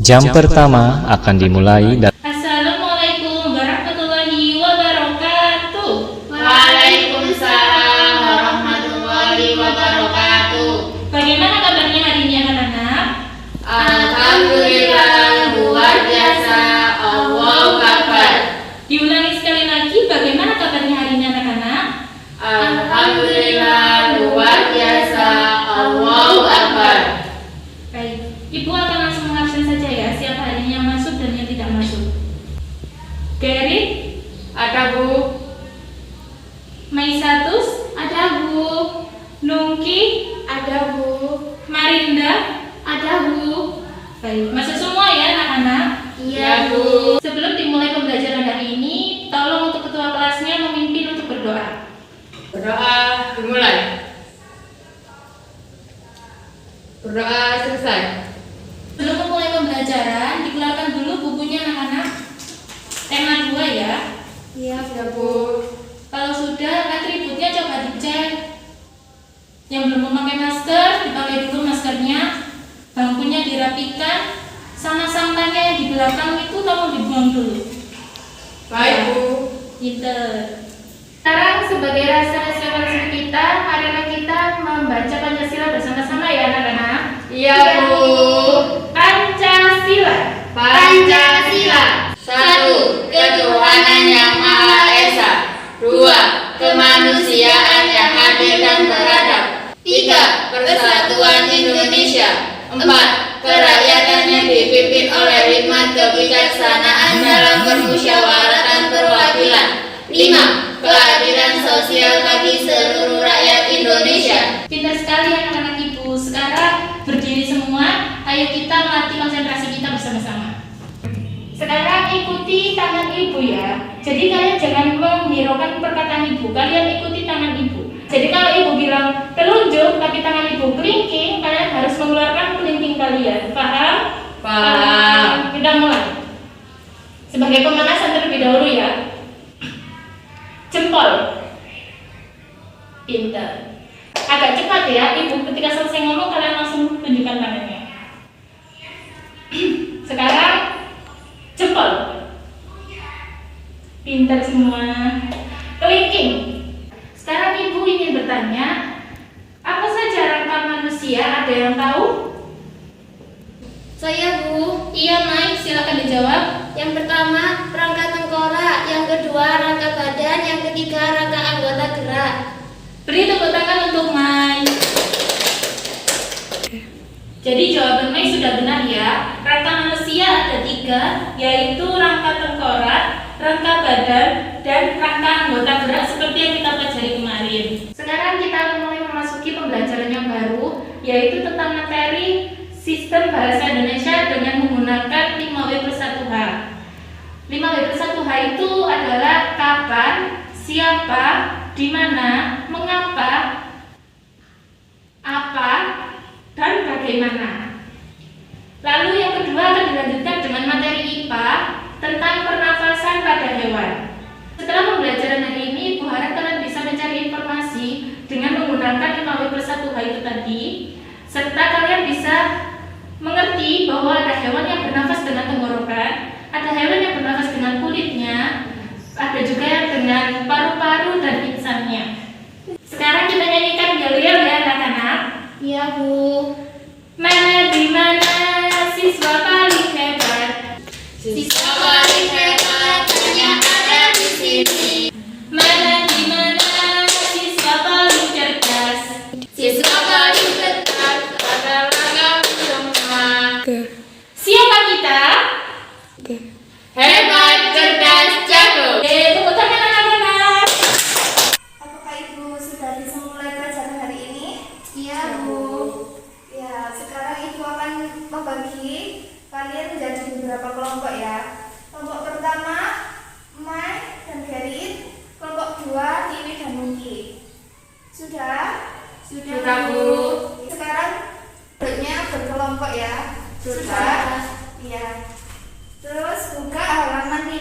Jam pertama akan dimulai dari Assalamualaikum warahmatullahi wabarakatuh. Waalaikumsalam warahmatullahi wabarakatuh. Bagaimana kabarnya hari ini anak-anak? Alhamdulillah luar biasa. Allahu Akbar. Diulangi sekali lagi, bagaimana kabarnya hari ini anak-anak? Alhamdulillah luar biasa. Allahu Akbar. Baik, Ibu akan langsung mengabsen saja ya, siapa hari ini yang masuk dan yang tidak masuk. Gerit, Ada Bu. Maisatus, Ada Bu. Nungki, Ada Bu. Marinda. Ada Bu. Baik, masuk semua ya anak-anak. Iya Bu. Sebelum dimulai pembelajaran hari ini, tolong untuk ketua kelasnya memimpin untuk berdoa. Berdoa dimulai. Berdoa selesai. Sebelum memulai pembelajaran, dikeluarkan dulu bukunya anak-anak. Tema 2 ya. Iya Bu. Kalau sudah, atributnya coba dicek. Yang belum memakai masker, dipakai dulu maskernya. Bangkunya dirapikan. Sama sampahnya yang di belakang itu tolong dibuang dulu. Baik Bu. Pinter. Sekarang sebagai rasa nasionalisme kita, marilah kita membaca Pancasila bersama-sama ya anak-anak. Iya Bu. Pancasila. Pancasila. 1. Ketuhanan yang Maha Esa. 2. Kemanusiaan yang adil dan beradab. 3. Persatuan Indonesia. 4. Kerakyatannya dipimpin oleh hikmat kebijaksanaan dalam permusyawaratan perwakilan. 5. Keadilan sosial bagi seluruh rakyat Indonesia. Pintar sekali anak-anak ibu. Sekarang berdiri semua. Ayo kita melatih konsentrasi kita bersama-sama. Sekarang ikuti tangan ibu ya. Jadi kalian jangan menghiraukan perkataan ibu. Kalian ikuti tangan ibu. Jadi kalau ibu bilang telunjuk tapi tangan ibu kelingking, kalian harus mengeluarkan kelingking kalian. Paham? Paham. Kita mulai. Sebagai pemanasan terlebih dahulu ya. Jempol. Pintar. Agak cepat ya, ibu ketika selesai ngomong kalian langsung tunjukkan tangannya. Sekarang jempol. Pintar semua. Kelingking. Sekarang ibu ingin bertanya, apa saja rangka manusia? Ada yang tahu? Saya Bu. Iya, Mai, silakan dijawab. Yang pertama rangka tengkorak, yang kedua rangka badan, yang ketiga rangka anggota gerak. Beri tepuk tangan untuk Mai. Jadi jawaban Mai sudah benar ya. Rangka manusia ada 3, yaitu rangka tengkorak, rangka badan, dan rangka anggota gerak seperti yang kita pelajari kemarin. Sekarang kita akan mulai memasuki pembelajaran yang baru, yaitu tentang materi sistem bahasa Indonesia dengan menggunakan 5W+1H. 5W+1H itu adalah kapan, siapa, di mana, mengapa, apa, dan bagaimana. Lalu yang kedua akan dilanjutkan dengan materi IPA tentang pernafasan pada hewan. Setelah pembelajaran hari ini, Ibu harap kalian bisa mencari informasi dengan menggunakan 5W+1H itu tadi, serta kalian bisa mengerti bahwa ada hewan yang bernafas dengan tenggorokan, ada hewan yang bernafas dengan kulitnya, ada juga yang dengan paru-paru dan insannya. Sekarang kita nyanyikan yel-yel ya anak-anak. Iya Bu. Mana di mana siswa paling hebat? Siswa paling hebat hanya ada di sini. Mana di mana siswa paling cerdas? Siswa paling cerdas adalah kamu semua. Siapa kita? Hebat, cerdas, jago. Tepuk tangan anak-anak. Apakah Ibu sudah bisa mulai pelajaran hari ini? Iya Bu. Ya, sekarang Ibu akan membagi kalian menjadi beberapa kelompok ya. Kelompok pertama, Mai dan Gerit. Kelompok 2, Tiwi dan Nungki. Sudah? Sudah Bu. Sekarang berikutnya berkelompok ya. Sudah. Iya. Terus buka halaman 5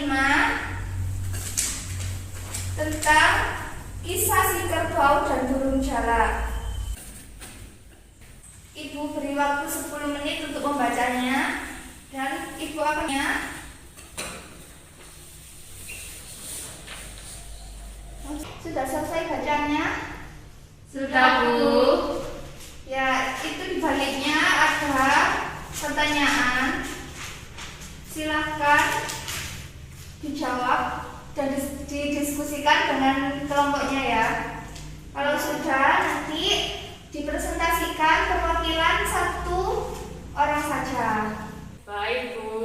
tentang kisah si kerbau dan burung jalak. Ibu beri waktu 10 menit untuk membacanya. Dan ibu akannya sudah selesai bacanya? Sudah, Bu. Ya, itu di baliknya ada pertanyaan. Silahkan dijawab dan didiskusikan dengan kelompoknya ya. Kalau sudah, nanti dipresentasikan perwakilan satu orang saja. Baik, Bu.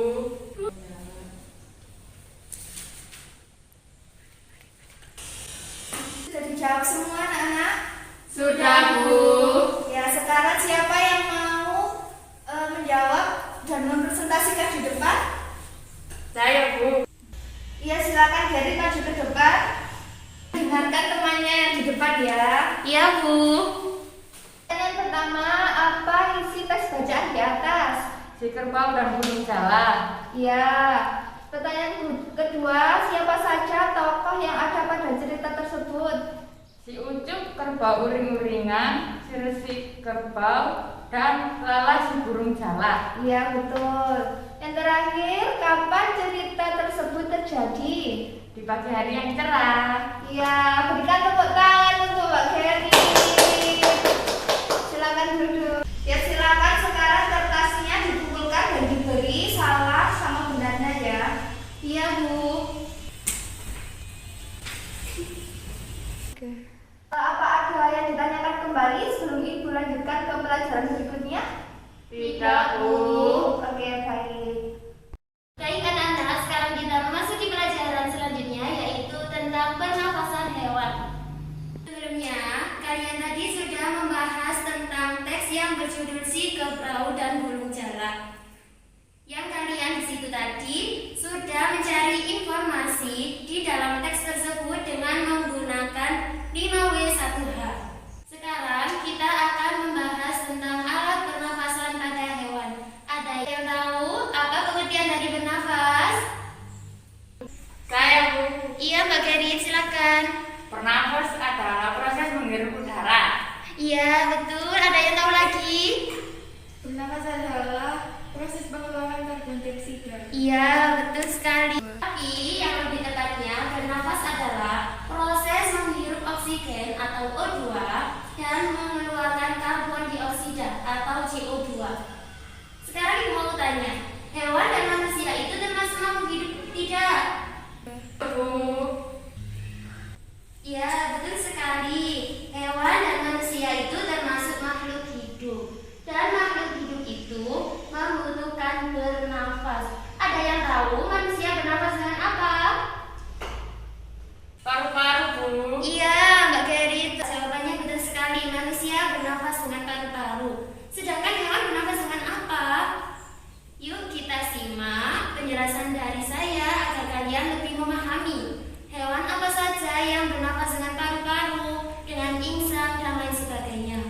Sudah dijawab semua anak-anak? Sudah, Bu. Ya, sekarang siapa yang mau menjawab dan mempresentasikan di depan? Saya, Bu. Ya, silakan Gary maju ke depan. Dengarkan temannya yang di depan ya. Iya, Bu. Pertanyaan pertama, apa isi tes bacaan di atas? Si kerbau dan burung jala. Ya. Pertanyaan kedua, siapa saja tokoh yang ada pada cerita tersebut? Si Ucup kerbau uring-uringan, si Resi kerbau, dan Lala si burung jala. Iya, betul. Yang terakhir, kapan cerita tersebut terjadi? Di pagi hari yang cerah. Iya, berikan tepuk tangan untuk Mbak Gary. Silakan duduk. Ya, silakan sekarang kertasnya dikumpulkan dan diberi salah sama benarnya ya. Iya, Bu. Apa ada yang ditanyakan kembali sebelum Ibu lanjutkan ke pelajaran berikutnya? Tidak, Bu. Oke, baik. Baik anak-anak, sekarang kita memasuki pelajaran selanjutnya yaitu tentang pernafasan hewan. Sebelumnya, kalian tadi sudah membahas tentang teks yang berjudul Si Kerbau dan Burung Jala. Yang kalian di situ tadi sudah mencari informasi di dalam teks tersebut dengan menggunakan 5W1H. Sekarang kita akan membahas tentang alat pernafasan pada hewan. Ada yang tahu apa pengertian dari bernafas? Saya, Bu. Iya, Mbak Gary, silakan. Bernafas adalah proses menghirup udara. Iya, betul. Ada yang tahu lagi? Bernafas adalah proses pengeluaran karbon dioksida. Iya, betul sekali. Tapi yang lebih tepatnya, bernafas adalah proses menghirup oksigen atau O2 dan mengeluarkan karbon dioksida atau CO2. Sekarang Ibu mau tanya, hewan dan manusia itu termasuk makhluk hidup tidak? Bu. Iya, betul sekali. Hewan dan manusia itu termasuk makhluk hidup. Dan makhluk hidup itu membutuhkan bernafas. Ada yang tahu manusia bernafas dengan apa? Paru-paru, Bu. Iya, Mbak Gary. Jawabannya betul sekali. Manusia bernafas dengan paru-paru. Sedangkan hewan bernafas dengan apa? Yuk kita simak penjelasan dari saya agar kalian lebih memahami. Hewan apa saja yang bernafas dengan paru-paru, dengan insang dan lain sebagainya.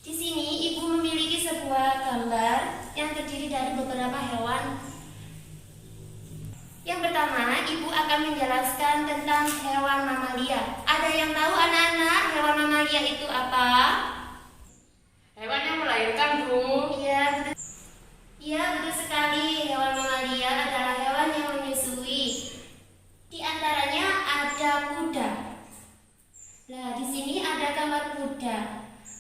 Di sini Ibu memiliki sebuah gambar yang terdiri dari beberapa hewan. Yang pertama, Ibu akan menjelaskan tentang hewan mamalia. Ada yang tahu anak-anak hewan mamalia itu apa? Hewan yang melahirkan, Bu. Iya, betul. Iya, betul sekali. Hewan mamalia adalah hewan yang menyusui. Di antaranya ada kuda. Nah, di sini ada gambar kuda.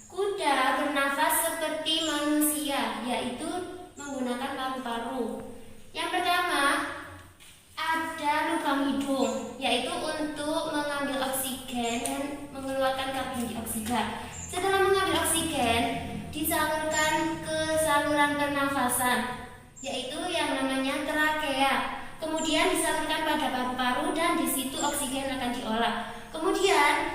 Kuda bernafas seperti manusia, yaitu menggunakan paru-paru. Yang pertama, ada lubang hidung, yaitu untuk mengambil oksigen dan mengeluarkan karbon dioksida. Setelah mengambil oksigen, disalurkan ke saluran pernafasan, yaitu yang namanya trakea. Kemudian disalurkan pada paru-paru dan di situ oksigen akan diolah. Kemudian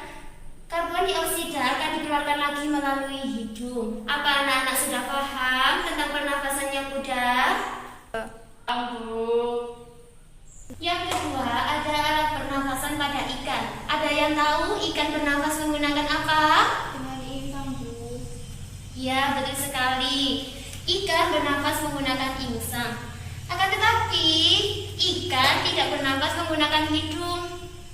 karbon dioksida akan dikeluarkan lagi melalui hidung. Apa anak-anak sudah paham tentang pernafasannya kuda? Bu. Yang kedua, ada alat pernafasan pada ikan. Ada yang tahu ikan bernafas menggunakan apa? Dengan insang, Bu. Ya, betul sekali. Ikan bernafas menggunakan insang. Akan tetapi, ikan tidak bernafas menggunakan hidung.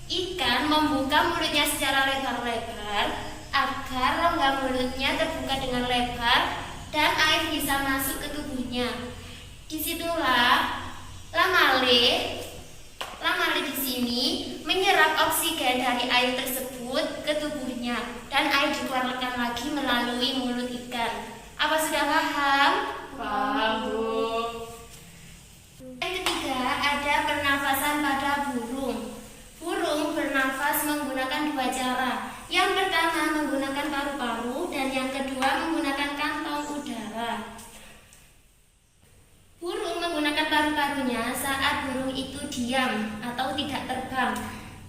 Ikan membuka mulutnya secara lebar-lebar agar rongga mulutnya terbuka dengan lebar dan air bisa masuk ke tubuhnya. Disitulah lamale di sini menyerap oksigen dari air tersebut ke tubuhnya dan air dikeluarkan lagi melalui mulut ikan. Apa sudah paham? Paham, Bu. Yang ketiga, ada pernafasan pada burung. Burung bernafas menggunakan dua cara. Yang pertama menggunakan paru-paru dan yang kedua menggunakan kantong udara. Burung menggunakan paru-parunya saat burung itu diam atau tidak terbang.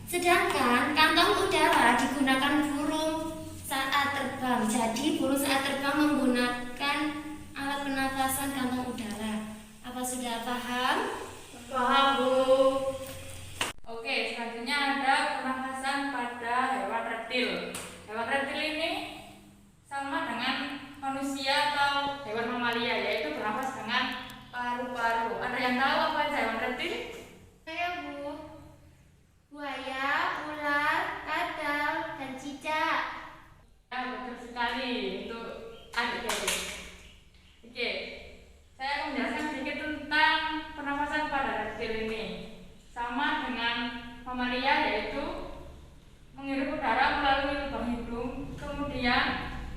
Sedangkan kantong udara digunakan burung saat terbang. Jadi burung saat terbang menggunakan alat pernafasan kantong udara. Apa sudah paham? Paham, Bu. Oke, selanjutnya ada pernafasan pada hewan reptil. Hewan reptil ini sama dengan manusia atau hewan mamalia, yaitu bernafas dengan paru-paru. Ada yang tahu apa itu hewan reptil? Saya, Bu. Buaya, ular, kadal, dan cicak. Ya, betul sekali. Itu adik-adik. Oke, saya akan menjelaskan sedikit tentang pernafasan pada reptil ini. Sama dengan mamalia, yaitu menghirup udara melalui lubang hidung, kemudian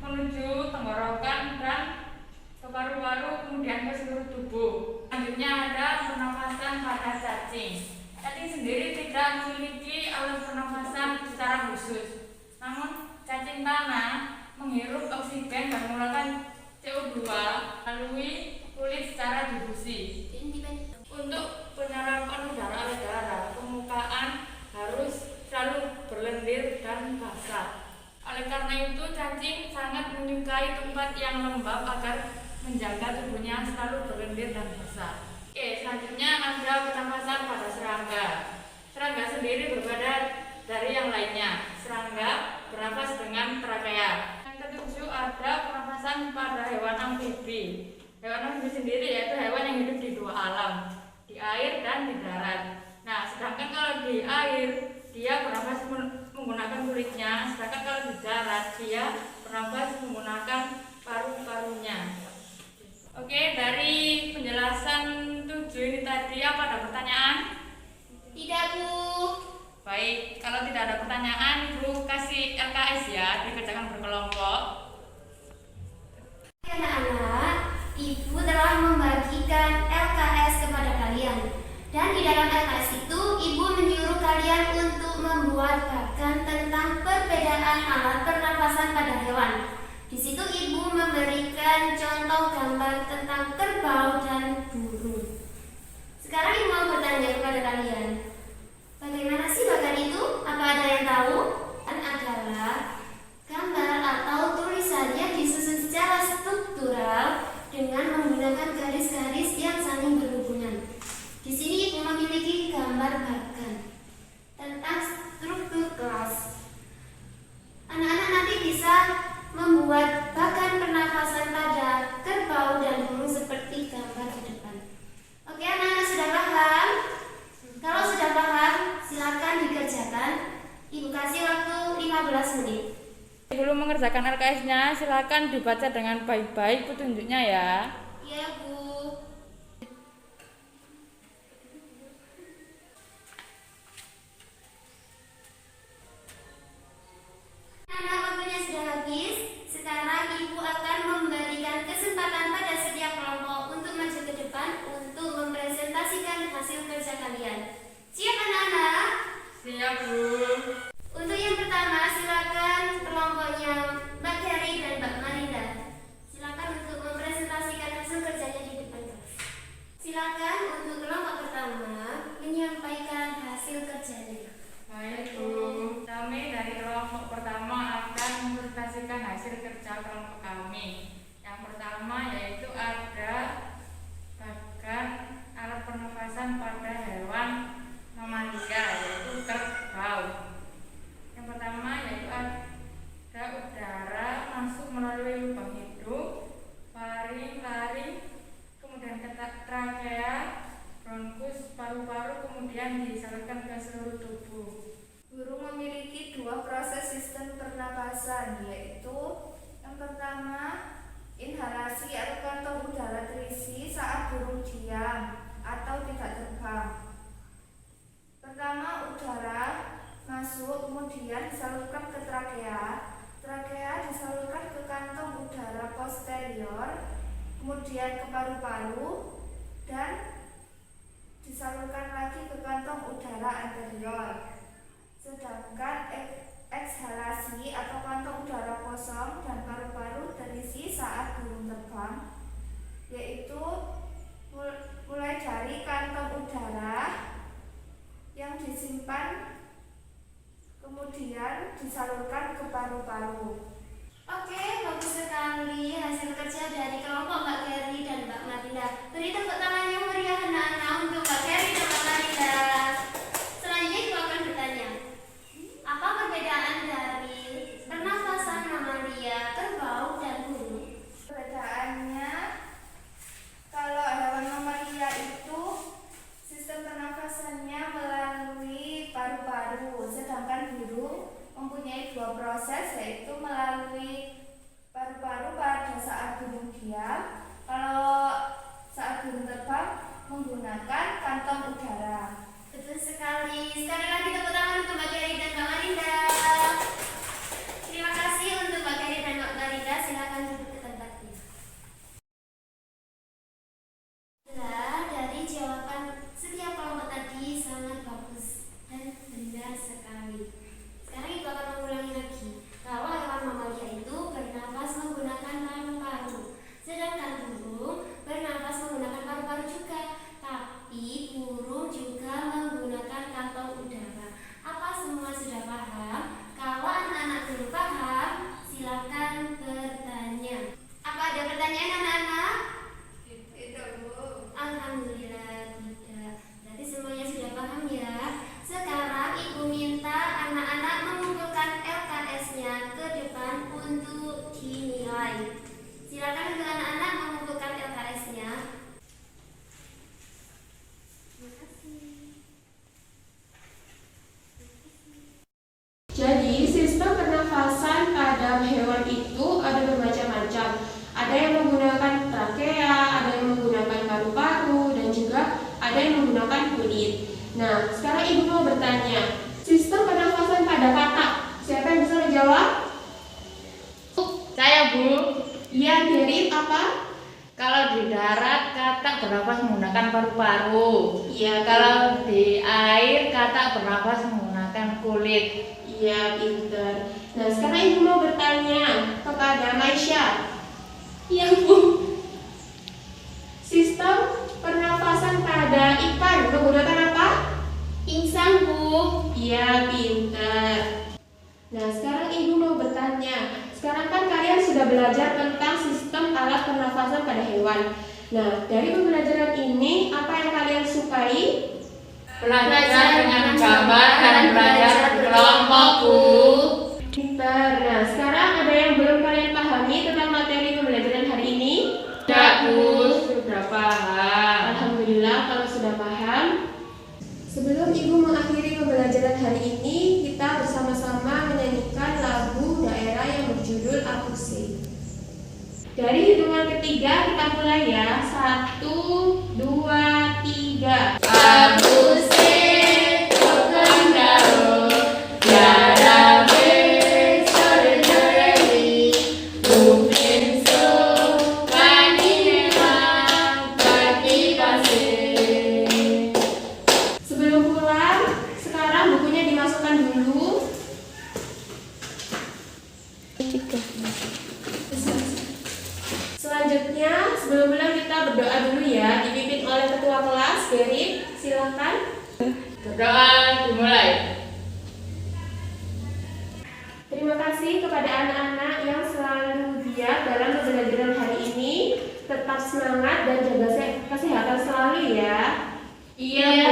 menuju tenggorokan dan ke paru-paru, kemudian ke seluruh tubuh. Selanjutnya ada pernafasan pada cacing. Cacing sendiri tidak memiliki alat pernafasan secara khusus, namun cacing tanah menghirup oksigen dan mengeluarkan CO2 melalui kulit secara difusi. Untuk penyerapan udara oleh darah, permukaan harus selalu berlendir dan basah. Oleh karena itu, cacing sangat menyukai tempat yang lembab agar menjaga tubuhnya selalu berlendir dan basah. Oke, selanjutnya ada pernafasan pada serangga. Serangga sendiri berbeda dari yang lainnya. Serangga bernafas dengan trakea. Yang ketujuh ada pernafasan pada hewan amfibi. Hewan amfibi sendiri yaitu hewan yang hidup di dua alam, di air dan di darat. Nah, sedangkan kalau di air dia bernafas menggunakan kulitnya, sedangkan kalau di darat dia bernafas menggunakan paru-parunya. Oke, dari penjelasan 7 ini tadi apa ada pertanyaan? Tidak, Bu. Baik, kalau tidak ada pertanyaan, Ibu kasih LKS ya, dikerjakan berkelompok. Anak-anak, Ibu telah membagikan LKS kepada kalian. Dan di dalam LKS itu, Ibu menyuruh kalian untuk membuat bagan tentang perbedaan alat pernafasan pada hewan. Di situ Ibu memberikan contoh gambar tentang kerbau dan burung. Sekarang Ibu mau bertanya kepada kalian, bagaimana sih bagan itu? Apa ada yang tahu? Adalah gambar atau tulisannya disusun secara struktural dengan menggunakan garis-garis yang saling berhubungan. Di sini Ibu memiliki gambar bagan tentang struktur kelas. Anak-anak nanti bisa membuat bagan pernafasan pada kerbau dan burung seperti gambar di depan. Oke, anak-anak sudah paham? Kalau sudah paham, silakan dikerjakan. Ibu kasih waktu 15 menit. Sebelum mengerjakan LKS-nya, silakan dibaca dengan baik-baik petunjuknya ya. Iya, Bu. Anak, waktunya sudah habis. Sekarang Ibu akan memberikan kesempatan pada setiap kelompok untuk maju ke depan untuk mempresentasikan hasil kerja kalian. Siap, anak-anak? Siap, Bu. Untuk yang pertama, silakan kelompoknya Mbak Keri dan Mbak Marinda. Silakan untuk mempresentasikan hasil kerjanya di depan kelas. Silakan untuk kelompok pertama menyampaikan hasil kerjanya. Baik, Bu. Kami dari kelompok pertama akan mempresentasikan hasil kerja kelompok kami. Yang pertama yaitu ada bagan alat pernafasan pada hewan mamalia, yaitu kerbau. Yang pertama yaitu ada udara masuk melalui lubang hidung, faring, kemudian ke trakea, bronkus, paru-paru, kemudian disalurkan ke seluruh tubuh. Burung memiliki dua proses sistem pernapasan, yaitu yang pertama masuk, kemudian disalurkan ke trakea. Trakea disalurkan ke kantong udara posterior, kemudian ke paru-paru, dan disalurkan lagi ke kantong udara anterior. Sedangkan ekshalasi atau kantong udara kosong dan paru-paru terisi saat burung terbang, yaitu mulai dari kantong udara yang disimpan kemudian disalurkan ke paru-paru. Oke, bagus sekali hasil kerja dari kelompok Mbak Keri dan Mbak Marinda. Beri tepuk tangan yang meriah anak-anak untuk Mbak Keri dan Mbak Marinda. Selanjutnya ibu akan bertanya, apa perbedaan dari pernafasan mamalia, kerbau, dan burung? Perbedaannya, kalau hewan mamalia itu sistem pernafasannya melalui paru-paru, sedangkan burung mempunyai dua proses, yaitu melalui paru-paru pada saat burung diam, kalau saat burung terbang menggunakan kantong udara. Betul sekali. Sekali lagi tepuk tangan untuk Mbak Keri dan Mbak Marinda. Terima kasih untuk Mbak Keri dan Mbak Marinda. Silakan duduk ke tempatnya. Nah, dari jawaban setiap kelompok tadi sangat bagus dan benar sekali. Sekarang ibu akan mengulangi lagi. Kalau hewan mamalia itu bernafas menggunakan paru-paru, sedangkan burung bernafas menggunakan paru-paru juga. Tapi burung juga menggunakan kantong udara. Apa semua sudah paham? Kalau anak-anak belum paham, silakan bertanya. Apa ada pertanyaan anak-anak? Tidak, Bu. Alhamdulillah tidak. Berarti semuanya sudah paham ya. Sekarang ibu minta anak-anak mengumpulkan LKS-nya ke depan untuk dinilai. Silakan untuk anak-anak mengumpulkan LKS-nya. Jadi, sistem pernafasan pada hewan itu ada bermacam-macam. Ada yang menggunakan trakea, ada yang menggunakan paru-paru, dan juga ada yang menggunakan kulit. Nah, sekarang ibu mau bertanya, sistem pernafasan pada katak, siapa yang bisa menjawab? Saya, Bu. Iya, Gerit, apa? Kalau di darat katak bernafas menggunakan paru-paru. Iya, Kalau di air katak bernafas menggunakan kulit. Iya, pinter. Nah, sekarang ibu mau bertanya kepada Maisha. Iya, Bu. Sistem pernafasan pada ikan menggunakan apa? Insang, Bu. Iya, pinter. Nah, sekarang ibu mau bertanya. Sekarang kan kalian sudah belajar tentang sistem alat pernafasan pada hewan. Nah, dari pembelajaran ini, apa yang kalian sukai? Belajar dengan gambar dan belajar berkelompok, Bu. Pinter. Nah, sekarang ada yang belum kalian pahami tentang materi pembelajaran hari ini? Ya, Bu, sudah paham. Alhamdulillah kalau sudah paham. Sebelum ibu mengakhiri pembelajaran hari ini, kita bersama-sama menyanyikan lagu daerah yang berjudul Apuse. Dari hitungan ketiga kita mulai ya. 1, 2, 3. Apuse, Kokondaro, Yarabe, Sore-Sore-Li, Bukinso, Kanima, Pati-Pase. Sebelum pulang, sekarang bukunya dimasukkan dulu. Selanjutnya, sebelum pulang kita berdoa dulu ya, dipimpin oleh ketua kelas, Gerit, silakan. Berdoa dimulai. Terima kasih kepada anak-anak yang selalu giat dalam pembelajaran hari ini. Tetap semangat dan jaga kesehatan selalu ya. Iya,